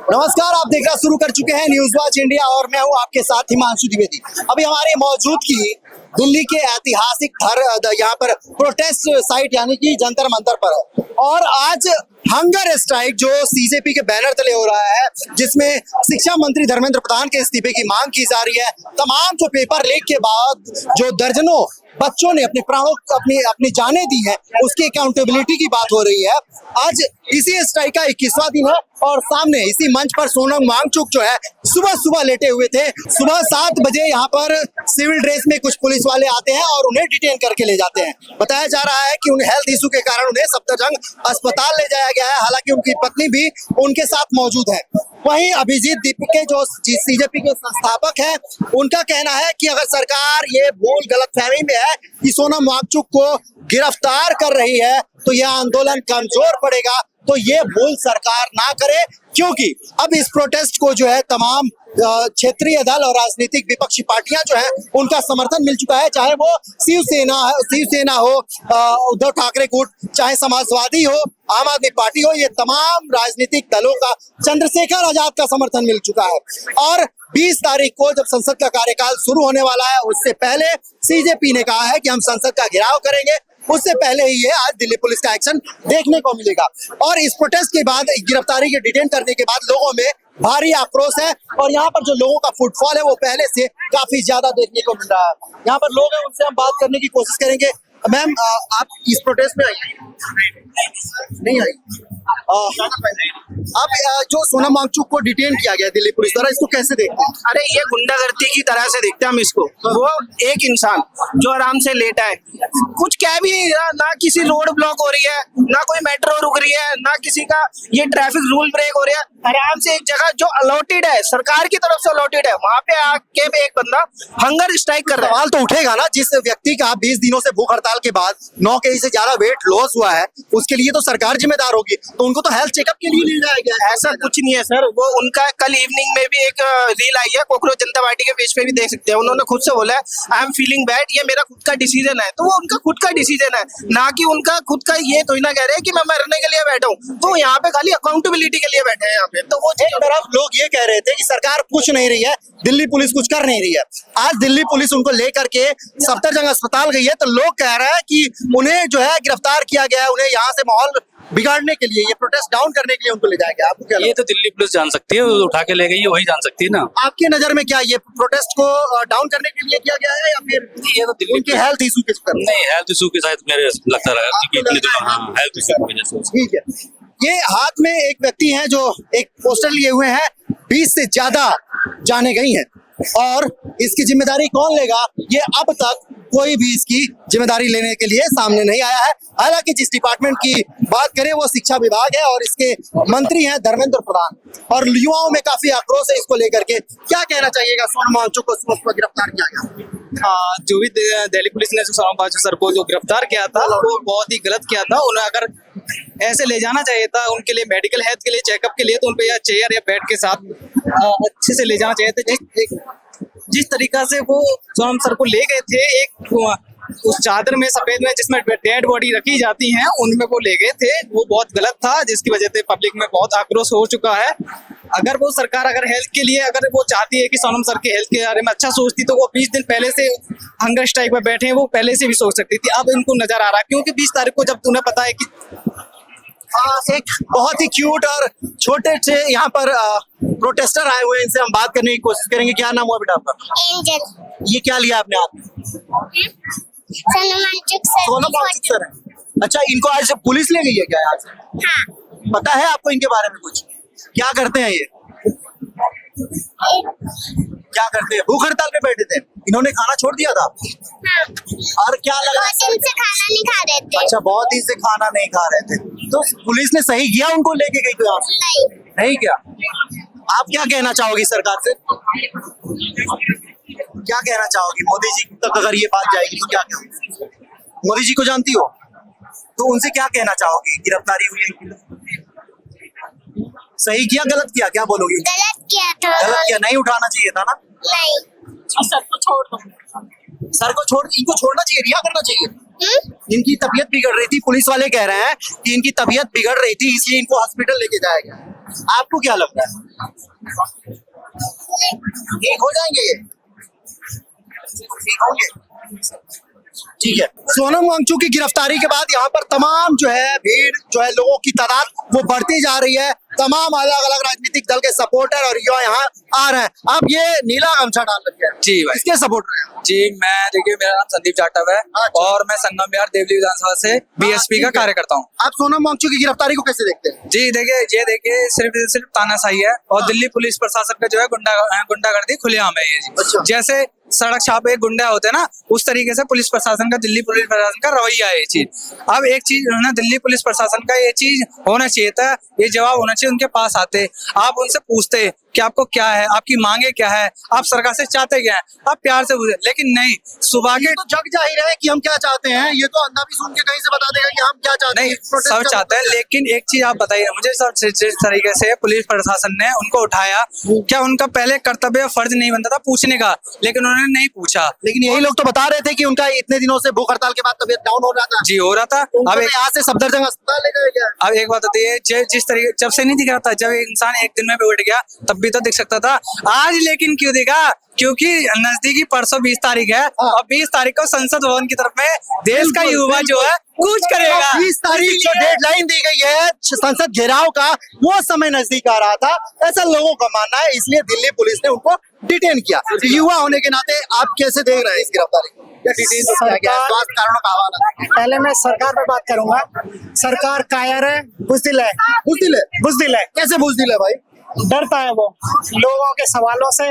नमस्कार, आप देखना शुरू कर चुके हैं न्यूज वॉच इंडिया और मैं हूं आपके साथ हिमांशु द्विवेदी। अभी हमारी मौजूदगी दिल्ली के ऐतिहासिक यहाँ पर प्रोटेस्ट साइट यानी कि जंतर मंतर पर है और आज हंगर स्ट्राइक जो सीजेपी के बैनर तले हो रहा है, जिसमें शिक्षा मंत्री धर्मेंद्र प्रधान के इस्तीफे की मांग की जा रही है। तमाम जो पेपर लीक के बाद जो दर्जनों बच्चों ने अपने प्राणों अपनी जानें दी हैं, उसकी अकाउंटेबिलिटी की बात हो रही है। आज इसी स्ट्राइक का 21वां दिन है और सामने इसी मंच पर सोनम वांगचुक जो है सुबह लेटे हुए थे। सुबह 7 बजे यहाँ पर सिविल ड्रेस में कुछ पुलिस वाले आते हैं और उन्हें डिटेन करके ले जाते हैं। बताया जा रहा है कि उन्हें हेल्थ इशू के कारण उन्हें सफदरजंग अस्पताल ले जाया गया है। हालांकि उनकी पत्नी भी उनके साथ मौजूद है। वहीं अभिजीत दीपके जो सीजेपी के संस्थापक हैं, उनका कहना है कि अगर सरकार ये भूल गलतफहमी में है कि सोनम वांगचुक को गिरफ्तार कर रही है तो यह आंदोलन कमजोर पड़ेगा, तो ये भूल सरकार ना करे, क्योंकि अब इस प्रोटेस्ट को जो है तमाम क्षेत्रीय दल और राजनीतिक विपक्षी पार्टियां जो है उनका समर्थन मिल चुका है। चाहे वो शिवसेना हो, उद्धव ठाकरे गुट, चाहे समाजवादी हो, आम आदमी पार्टी हो, ये तमाम राजनीतिक दलों का चंद्रशेखर आजाद का समर्थन मिल चुका है। और 20 तारीख को जब संसद का कार्यकाल शुरू होने वाला है, उससे पहले सीजेपी ने कहा है कि हम संसद का घेराव करेंगे। उससे पहले ही ये आज दिल्ली पुलिस का एक्शन देखने को मिलेगा और इस प्रोटेस्ट के बाद गिरफ्तारी के डिटेन करने के बाद लोगों में भारी आक्रोश है और यहाँ पर जो लोगों का फुटफॉल है वो पहले से काफी ज्यादा देखने को मिल रहा है। यहाँ पर लोग हैं, उनसे हम बात करने की कोशिश करेंगे। मैम, आप इस प्रोटेस्ट में आई? नहीं आई। आप जो सोनम वांगचुक को डिटेन किया गया दिल्ली पुलिस द्वारा, इसको कैसे देखते हैं? अरे ये गुंडागर्दी की तरह से देखते हैं हम इसको। वो एक इंसान जो आराम से लेटा है, कुछ कह भी नहीं रहा, ना किसी रोड ब्लॉक हो रही है, ना कोई मेट्रो रुक रही है, ना किसी का ये ट्रैफिक रूल ब्रेक हो रहा है। आराम से एक जगह जो अलॉटेड है, सरकार की तरफ से अलॉटेड है, वहां पे आके एक बंदा हंगर स्ट्राइक कर रहा है। सवाल तो उठेगा ना, जिस व्यक्ति का 20 दिनों से भूख हड़ताल के बाद 9 केजी से ज्यादा वेट लॉस हुआ है, उसके लिए तो सरकार जिम्मेदार होगी, तो उनको तो हेल्थ चेकअप के लिए ले जाया गया है। ऐसा कुछ नहीं है सर। वो उनका कल इवनिंग में भी एक रील आई है, कोकरोच जनता पार्टी के पेज पे भी देख सकते हैं। उन्होंने खुद से बोला है आई एम फीलिंग बैड, ये मेरा खुद का डिसीजन है। तो वो उनका खुद का डिसीजन है, ना कि उनका खुद का ये तो ना कह रहे हैं कि मैं मरने के लिए बैठा हूँ। तो यहाँ पे खाली अकाउंटेबिलिटी के लिए बैठे हैं यहाँ पे। तो वो एक तरफ लोग ये कह रहे थे कि सरकार पूछ नहीं रही है, दिल्ली पुलिस कुछ कर नहीं रही है। आज दिल्ली पुलिस उनको लेकर के सफदरजंग अस्पताल गई है, तो लोग कह रहे हैं कि उन्हें जो है गिरफ्तार किया गया है, उन्हें यहाँ से माहौल बिगाड़ने के लिए, ये प्रोटेस्ट डाउन करने के लिए उनको ले जाया गया। आपको क्या लगता है? ये तो दिल्ली पुलिस जान सकती है, वो उठा के ले गई है, वही जान सकती है ना। आपकी नजर में क्या ये प्रोटेस्ट को डाउन करने के लिए किया गया है या फिर ये तो दिल्ली उनके हेल्थ इशू के चक्कर में? नहीं, हेल्थ इशू के साथ मेरे लगता रहा कि इतने दिनों, हाँ, हेल्थ इशू की वजह से। ठीक है। ये हाथ में एक व्यक्ति हैं जो एक पोस्टर लिए हुए हैं, 20 से ज्यादा जाने गई हैं और इसकी जिम्मेदारी कौन लेगा, ये अब तक कोई भी इसकी जिम्मेदारी लेने के लिए सामने नहीं आया है। हालांकि जिस डिपार्टमेंट की बात करें वो शिक्षा विभाग है और इसके मंत्री हैं धर्मेंद्र प्रधान, और युवाओं में काफी आक्रोश है इसको लेकर के। क्या कहना चाहिएगा? सोनम वांगचुक को गिरफ्तार किया गया, जो भी दिल्ली पुलिस ने सोनम वांगचुक सर को जो गिरफ्तार किया था वो बहुत ही गलत किया था। उन्हें अगर ऐसे ले जाना चाहिए था उनके लिए मेडिकल हेल्थ के लिए, चेकअप के लिए, तो उनपे या चेयर या बेड के साथ अच्छे से ले जाना चाहिए था। जिस तरीका से वो सोनम सर को ले गए थे, एक उस चादर में सफेद में जिसमें डेड बॉडी रखी जाती है, उनमें वो ले गए थे, वो बहुत गलत था, जिसकी वजह से पब्लिक में बहुत आक्रोश हो चुका है। अगर वो सरकार अगर हेल्थ के लिए अगर वो चाहती है कि सोनम सर के हेल्थ के बारे में अच्छा सोचती, तो वो 20 दिन पहले से हंगर स्ट्राइक में बैठे हैं, वो पहले से भी सोच सकती थी। अब इनको नजर आ रहा है, क्योंकि 20 तारीख को जब तुम्हें पता है कि एक बहुत ही क्यूट और छोटे से यहाँ पर प्रोटेस्टर आए हुए हैं, इनसे हम बात करने की कोशिश करेंगे। क्या नाम हुआ बेटा आपका? एंजल। ये क्या लिया आपने हाथ में? सोनम वांगचुक सर है। अच्छा, इनको आज पुलिस ले गई है क्या यहाँ से? हाँ। पता है आपको इनके बारे में कुछ? क्या करते हैं ये? क्या करते हैं? भूख हड़ताल पे बैठे थे, इन्होंने खाना छोड़ दिया था? हाँ। और क्या लगा? बहुत दिन से खाना नहीं खा रहे थे। अच्छा, बहुत दिन से खाना नहीं खा रहे थे, तो पुलिस ने सही किया उनको लेके गई? तो आप नहीं क्या? आप क्या कहना चाहोगी सरकार से? क्या कहना चाहोगी? मोदी जी तक अगर ये बात जाएगी तो क्या कहोगी? मोदी जी को जानती हो, तो उनसे क्या कहना चाहोगी? गिरफ्तारी हुई है, सही किया गलत किया, क्या बोलोगी? गलत किया था। गलत किया, नहीं उठाना चाहिए था ना? नहीं। सर को छोड़ दो, सर को छोड़, इनको छोड़ना चाहिए, रिहा करना चाहिए। इनकी तबीयत बिगड़ रही थी, पुलिस वाले कह रहे हैं कि इनकी तबीयत बिगड़ रही थी, इसलिए इनको हॉस्पिटल लेके जाया गया। आपको क्या लगता है, ठीक हो जाएंगे ये? ठीक होंगे? ठीक है। सोनम वांगचुक की गिरफ्तारी के बाद यहाँ पर तमाम जो है भीड़ जो है, लोगों की तादाद वो बढ़ती जा रही है। तमाम अलग अलग राजनीतिक दल के सपोर्टर और युवा यहाँ आ रहे हैं। अब ये नीला गमछा डाल रखे हैं जी भाई, किसके सपोर्टर हैं? जी मैं देखिए, मेरा नाम संदीप जाटव है और मैं संगम विहार देवली विधानसभा से बीएसपी का कार्यकर्ता हूँ। आप सोनम वांगचुक की गिरफ्तारी को कैसे देखते हैं? जी देखिए, ये देखिए सिर्फ तानाशाही है और दिल्ली पुलिस प्रशासन का जो है गुंडागर्दी खुलेआम है ये जी। अच्छा। जैसे सड़क छापे गुंडा होते हैं ना, उस तरीके से पुलिस प्रशासन का, दिल्ली पुलिस प्रशासन का रवैया है ये चीज। अब एक चीज ना, दिल्ली पुलिस प्रशासन का ये चीज होना चाहिए था, ये जवाब होना चाहिए, उनके पास आते, आप उनसे पूछते कि आपको क्या है, आपकी मांगे क्या है, आप सरकार से चाहते क्या है, आप प्यार से पूछे। लेकिन नहीं, सुबह के तो जग जाहिर है कि हम क्या चाहते हैं, ये तो अंधा भी सुन के कहीं से बता देगा कि हम क्या चाहते हैं। नहीं, सब चाहते हैं, लेकिन एक चीज आप बताइए मुझे सर, जिस तरीके से पुलिस प्रशासन ने उनको उठाया, क्या उनका पहले कर्तव्य फर्ज नहीं बनता था पूछने का? लेकिन उन्होंने नहीं पूछा। लेकिन यही लोग तो बता रहे थे कि उनका इतने दिनों से भूख हड़ताल के बाद तबीयत डाउन हो रहा था। जी हो रहा था। अब यहाँ से सफदरजंग अस्पताल ले गए क्या? अब एक बात होती है, जिस तरीके जब से नहीं दिख रहा था, जब एक इंसान एक दिन में भी उठ गया तब भी तो दिख सकता था। आज लेकिन क्यों दिखा? क्योंकि नजदीकी परसों 20 तारीख है और 20 तारीख को संसद भवन की तरफ में देश का युवा जो है कुछ करेगा। 20 तारीख जो डेडलाइन दी गई है संसद घेराव का, वो समय नजदीक आ रहा था, ऐसा लोगों का मानना है। इसलिए दिल्ली पुलिस ने उनको डिटेन किया। युवा होने के नाते आप कैसे देख रहे हैं इस गिरफ्तारी को? क्या डिटेन किया गया है? स्वास्थ्य कारणों का हवाला। पहले मैं सरकार पे बात करूंगा। सरकार कायर है, बुज़दिल है। बुज़दिल है? बुज़दिल है। कैसे बुज़दिल है भाई? डरता है वो लोगों के सवालों से।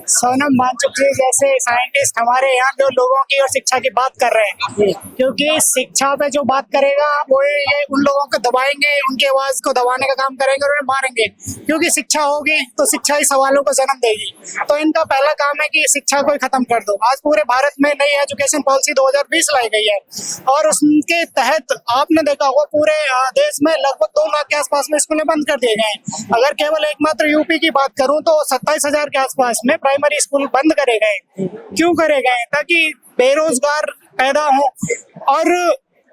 सोनम वांगचुक जी जैसे साइंटिस्ट हमारे यहाँ जो लोगों की और शिक्षा की बात कर रहे हैं, क्योंकि शिक्षा पे जो बात करेगा वो ये उन लोगों को दबाएंगे, उनकी आवाज को दबाने का काम करेंगे और उन्हें मारेंगे। क्योंकि शिक्षा होगी तो शिक्षा ही सवालों को जन्म देगी। तो इनका पहला काम है कि शिक्षा को ही खत्म कर दो। आज पूरे भारत में नई एजुकेशन पॉलिसी 2020 लाई गई है और उसके तहत आपने देखा होगा पूरे देश में लगभग 2 लाख के आसपास में स्कूलें बंद कर दिए गए हैं। अगर केवल एकमात्र यूपी की बात करूं तो 27,000 के आसपास में प्राइमरी स्कूल बंद करे गए। क्यों करे गए? ताकि बेरोजगार पैदा हो। और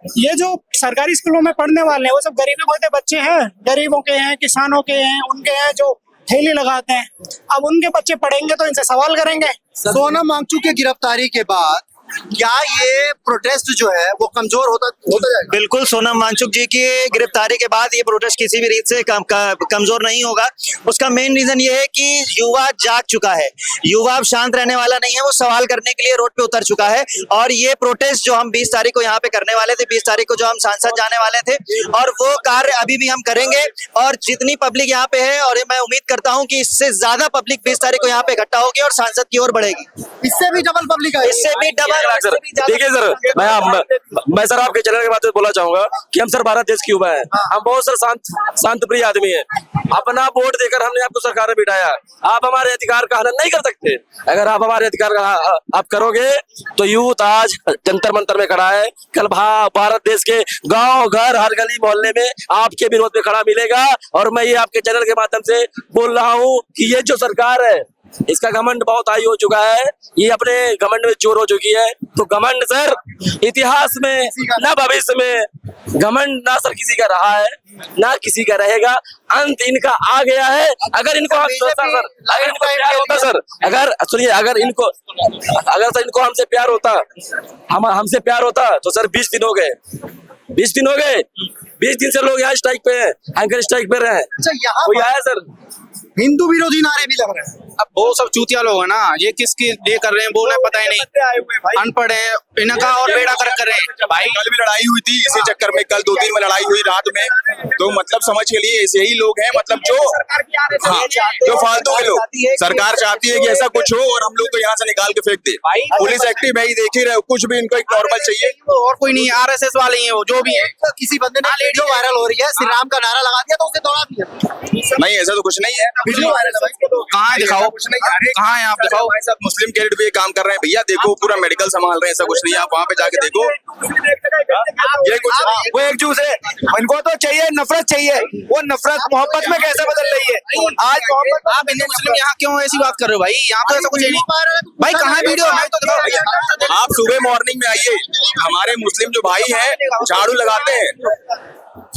ये जो सरकारी स्कूलों में पढ़ने वाले हैं वो सब गरीबों के बच्चे हैं, गरीबों के हैं, किसानों के हैं, उनके हैं जो ठेली लगाते हैं। अब उनके बच्चे पढ़ेंगे तो इनसे सवाल करेंगे। सोनम वांगचुक की गिरफ्तारी के बाद क्या ये प्रोटेस्ट जो है वो कमजोर होता जाएगा? बिल्कुल, सोनम वांगचुक जी की गिरफ्तारी के बाद ये प्रोटेस्ट किसी भी रीत से कमजोर नहीं होगा। उसका मेन रीजन ये है कि युवा जाग चुका है। युवा अब शांत रहने वाला नहीं है, वो सवाल करने के लिए रोड पे उतर चुका है। और ये प्रोटेस्ट जो हम 20 तारीख को यहाँ पे करने वाले थे, 20 तारीख को जो हम सांसद जाने वाले थे, और वो कार्य अभी भी हम करेंगे। और जितनी पब्लिक यहाँ पे है, और मैं उम्मीद करता हूँ कि इससे ज्यादा पब्लिक 20 तारीख को यहाँ पे इकट्ठा होगी और सांसद की ओर बढ़ेगी। इससे भी डबल पब्लिक है, इससे भी डबल। सर देखिए सर, मैं सर आपके चैनल के बात बोलना चाहूंगा कि हम सर भारत देश के युवा हैं, हम बहुत सर शांत प्रिय आदमी हैं। अपना वोट देकर हमने आपको सरकार में बिठाया। आप हमारे अधिकार का हनन नहीं कर सकते। अगर आप हमारे अधिकार का आप करोगे तो यूथ आज जंतर मंतर में खड़ा है, कल भारत देश के गांव घर हर गली मोहल्ले में आपके विरोध में खड़ा मिलेगा। और मैं ये आपके चैनल के माध्यम से बोल रहा हूँ कि ये जो सरकार है इसका घमंड बहुत हाई हो चुका है, ये अपने घमंड में चोर हो चुकी है। तो घमंड सर इतिहास में ना भविष्य में घमंड ना सर किसी का रहा है ना किसी का रहेगा। अंत इनका आ गया है। अगर इनको प्यार होता सर, अगर सुनिए, अगर सर इनको हमसे प्यार होता, हमसे प्यार होता तो सर 20 दिन हो गए, 20 दिन हो गए, 20 दिन से लोग यहाँ स्ट्राइक पे हैं, एंकर स्ट्राइक पे रहे। कोई आया सर? हिंदू विरोधी नारे भी लग रहे हैं। अब वो सब चूतिया लोग है ना, ये किसकी ये कर रहे हैं वो पता ही नहीं, अनपढ़ है, इनका और बेड़ा कर रहे हैं भाई। कल भी लड़ाई हुई थी इसी चक्कर में, कल 2 दिन में लड़ाई हुई रात में। तो मतलब समझ के लिए ऐसे ही लोग हैं, मतलब जो फालतू के लोग। सरकार चाहती है कि ऐसा कुछ हो और हम लोग तो यहाँ से निकाल के फेंक दे। पुलिस एक्टिव है, देख ही रहे, कुछ भी इनको एक नॉर्मल चाहिए और कोई नहीं। RSS वाले ही है वो, जो भी है। किसी बंदे ने वीडियो वायरल हो रही है, श्री राम का नारा लगा दिया तो उसे दौड़ा दिया। नहीं, ऐसा तो कुछ नहीं है। वीडियो वायरल है भाई, कहाँ दिखाओ, कहाँ है आप दिखाओ। भाई साहब मुस्लिम कैडेट भी ये काम कर रहे हैं भैया, देखो पूरा मेडिकल संभाल रहे हैं, ऐसा कुछ नहीं है। आप वहाँ पे जाके देखो, ये कुछ वो एक जूस है, इनको तो चाहिए नफरत चाहिए। वो नफरत मोहब्बत में कैसे बदल रही है आज मोहब्बत। आप हिंदू मुस्लिम यहाँ क्यों ऐसी बात कर रहे हो भाई? यहाँ तो ऐसा कुछ है नहीं भाई। कहाँ है वीडियो? मैं तो दिखाओ। आप सुबह मॉर्निंग में आइए, हमारे मुस्लिम जो भाई हैं झाड़ू लगाते हैं,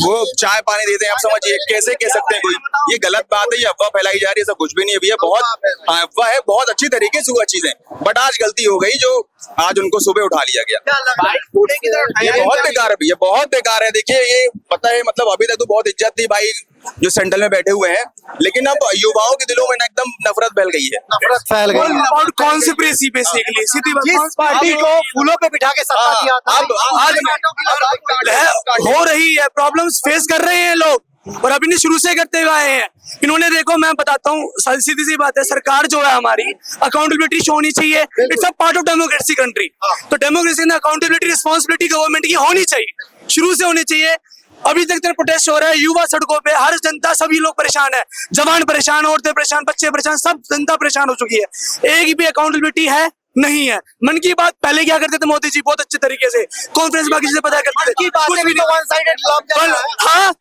वो चाय पानी देते हैं। आप समझिए कैसे कह सकते हैं कोई, ये गलत बात है, ये अफवाह फैलाई जा रही है, सब कुछ भी नहीं है भैया। बहुत अफवाह है, बहुत अच्छी तरीके से हुआ चीजें, बट आज गलती हो गई जो आज उनको सुबह उठा लिया गया। ये बहुत बेकार है भैया, बहुत बेकार है। देखिए ये पता है, मतलब अभी तक तो बहुत इज्जत थी भाई जो सेंट्रल में बैठे हुए हैं, लेकिन अब युवाओं के दिलों में ना एकदम नफरत फैल गई है। नफरत फैल गई है। और कॉन्स्पिरेसी बेसिकली सीधी बात, जिस पार्टी को फूलों पे बिठा के सत्ता दिया था, अब आज हो रही है, प्रॉब्लम्स फेस कर रहे हैं लोग, और अभी नहीं शुरू से करते हुए आए हैं इन्होंने। देखो मैं बताता हूँ, सीधी सी बात है, सरकार जो है हमारी, अकाउंटेबिलिटी शो होनी चाहिए। It's a part of democracy country. तो डेमोक्रेसी में अकाउंटेबिलिटी रिस्पॉन्सिबिलिटी गवर्नमेंट की होनी चाहिए, शुरू से होनी चाहिए। अभी तक प्रोटेस्ट हो रहा है, युवा सड़कों पे, हर जनता, सभी लोग परेशान है, जवान परेशान, औरतें परेशान, बच्चे परेशान, सब जनता परेशान हो चुकी है। एक भी अकाउंटेबिलिटी है नहीं है। मन की बात पहले क्या करते थे मोदी जी, बहुत अच्छे तरीके से कॉन्फ्रेंस में किसी से पता करते थे, कुछ भी नहीं। वन साइडेड लव, हाँ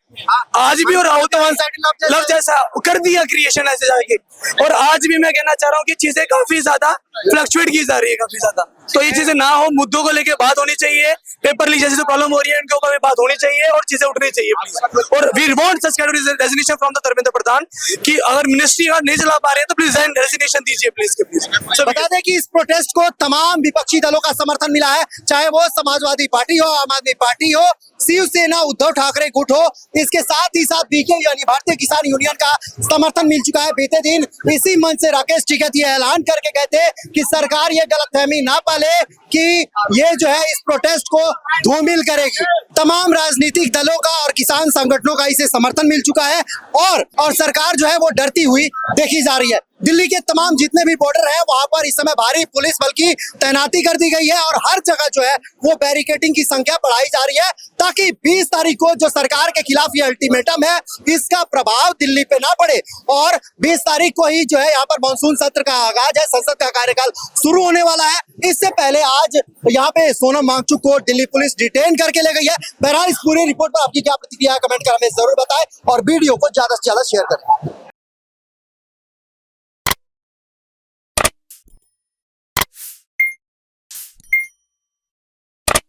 आज भी हो रहा हो तो वन साइड लव जैसा कर दिया क्रिएशन ऐसे जाके। और आज भी मैं कहना चाह रहा हूँ कि चीजें काफी ज्यादा फ्लक्चुएट की जा रही है, काफी ज्यादा। तो ये चीजें ना हो, मुद्दों को लेके बात होनी चाहिए, पेपर लीक जैसी प्रॉब्लम हो रही है इनके ऊपर भी बात होनी चाहिए और चीजें उठनी चाहिए प्लीज। और we want such kind of resignation from the Dharmendra Pradhan कि अगर मिनिस्ट्री का नहीं चला पा रहे हैं तो प्लीज रेजिग्नेशन दीजिए प्लीज के प्लीज। बता दें कि इस प्रोटेस्ट को तमाम विपक्षी दलों का समर्थन मिला है, चाहे वो समाजवादी पार्टी हो, आम आदमी पार्टी हो, शिवसेना, उद्धव ठाकरे गुट हो। इसके साथ ही साथ बीके यानी भारतीय किसान यूनियन का समर्थन मिल चुका है। बीते दिन इसी मंच से राकेश टिकैत ये ऐलान करके गए थे कि सरकार ये गलतफहमी ना पाले कि ये जो है इस प्रोटेस्ट को धूमिल करेगी। तमाम राजनीतिक दलों का और किसान संगठनों का इसे समर्थन मिल चुका है और सरकार जो है वो डरती हुई देखी जा रही है। दिल्ली के तमाम जितने भी बॉर्डर हैं वहां पर इस समय भारी पुलिस बल की तैनाती कर दी गई है और हर जगह जो है वो बैरिकेडिंग की संख्या बढ़ाई जा रही है ताकि 20 तारीख को जो सरकार के खिलाफ ये अल्टीमेटम है इसका प्रभाव दिल्ली पे ना पड़े। और 20 तारीख को ही जो है यहाँ पर मानसून सत्र का आगाज है, संसद का कार्यकाल शुरू होने वाला है। इससे पहले आज यहाँ पे सोनम वांगचुक को दिल्ली पुलिस डिटेन करके ले गई है। बहरहाल इस पूरी रिपोर्ट पर आपकी क्या प्रतिक्रिया है, कमेंट कर हमें जरूर बताएं और वीडियो को ज्यादा से ज्यादा शेयर करें।